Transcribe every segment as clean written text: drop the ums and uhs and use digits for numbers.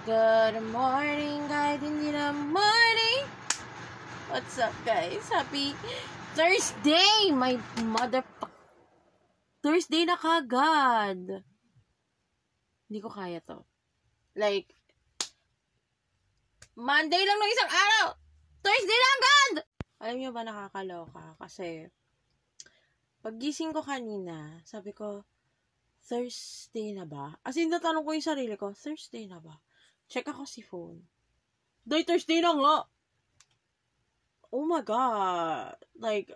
Good morning, guys. Hindi na morning. What's up, guys? Happy Thursday! My Thursday na kagad. Hindi ko kaya to. Like, Monday lang ng isang araw. Thursday na agad! Alam niyo ba, nakakaloka? Kasi, paggising ko kanina, sabi ko, Thursday na ba? As in, natanong ko yung sarili ko, Thursday na ba? Check ako si phone. Day, Thursday na nga! Oh my God! Like,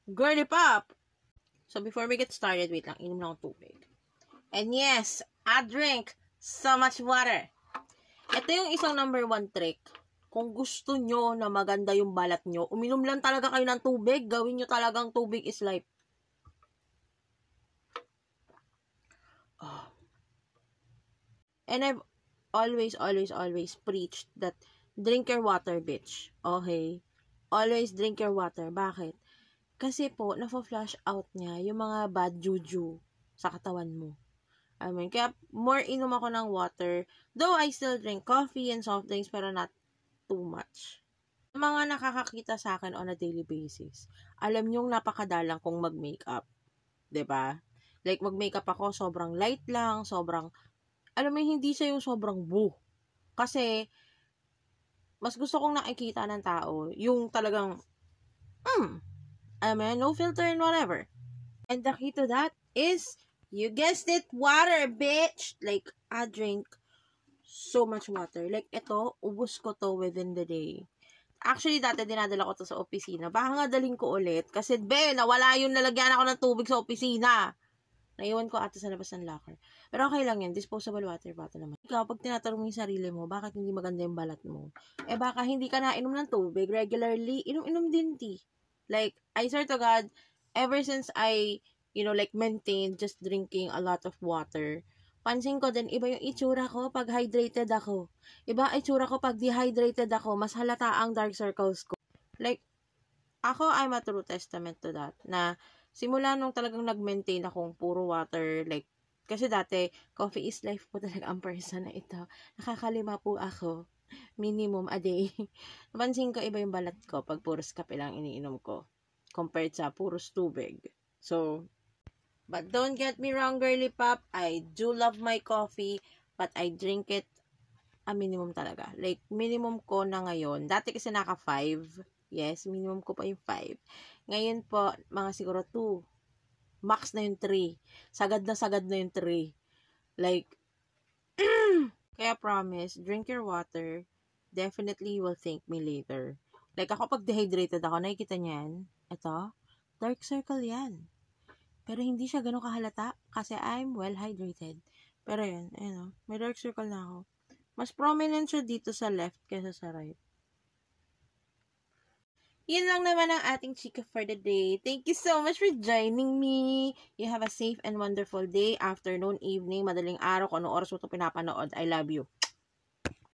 girly pop! So, before we get started, wait lang, inom lang akong tubig. And yes, I drink so much water. Ito yung isang number 1 trick. Kung gusto nyo na maganda yung balat nyo, uminom lang talaga kayo ng tubig. Gawin nyo talagang tubig is life. Oh. And I've always preached that drink your water, bitch. Okay? Always drink your water. Bakit? Kasi po, na-flush out niya yung mga bad juju sa katawan mo. I mean, kaya more inom ako ng water. Though I still drink coffee and soft drinks, pero not too much. Mga nakakakita sa akin on a daily basis, alam nyong napakadalang kong mag-makeup. 'Di ba? Like, mag-makeup ako, sobrang light lang, sobrang, alam mo, hindi siya yung sobrang woo. Kasi, mas gusto kong nakikita ng tao, yung talagang, alam mo, no filter and whatever. And the key to that is, you guessed it, water, bitch! Like, I drink so much water. Like, ito, ubos ko to within the day. Actually, dati dinadala ko to sa opisina. Baka nga daling ko ulit. Kasi, nawala yung nalagyan ako ng tubig sa opisina. Naiwan ko ata sa labas ng locker. Pero okay lang yan. Disposable water bottle naman. Ikaw, pag tinatanong mo yung sarili mo, bakit hindi maganda yung balat mo? Baka hindi ka nainom ng tubig regularly. Inom-inom din tea. Like, I swear to God, ever since I, maintained just drinking a lot of water, pansin ko din, iba yung itsura ko pag hydrated ako. Iba itsura ko pag dehydrated ako. Mas halata ang dark circles ko. Like, ako, I'm a true testament to that. Na, simula nung talagang nag-maintain akong puro water, like, kasi dati, coffee is life po talaga ang person na ito. Nakakalima po ako. Minimum a day. Napansin ko, iba yung balat ko pag puros kape lang iniinom ko. Compared sa puros tubig. So, but don't get me wrong, girly pop. I do love my coffee, but I drink it a minimum talaga. Like, minimum ko na ngayon. Dati kasi naka 5. Yes, minimum ko pa yung 5. Ngayon po, mga siguro 2. Max na yung 3. Sagad na yung 3. Like, kaya promise, drink your water. Definitely you will thank me later. Like, ako pag dehydrated ako, nakikita niyan. Ito, dark circle yan. Pero hindi siya ganun kahalata kasi I'm well hydrated. Pero yan, may dark circle na ako. Mas prominent siya dito sa left kaysa sa right. Yun lang naman ang ating chika for the day. Thank you so much for joining me. You have a safe and wonderful day, afternoon, evening, madaling araw, kung anong oras mo ito pinapanood. I love you.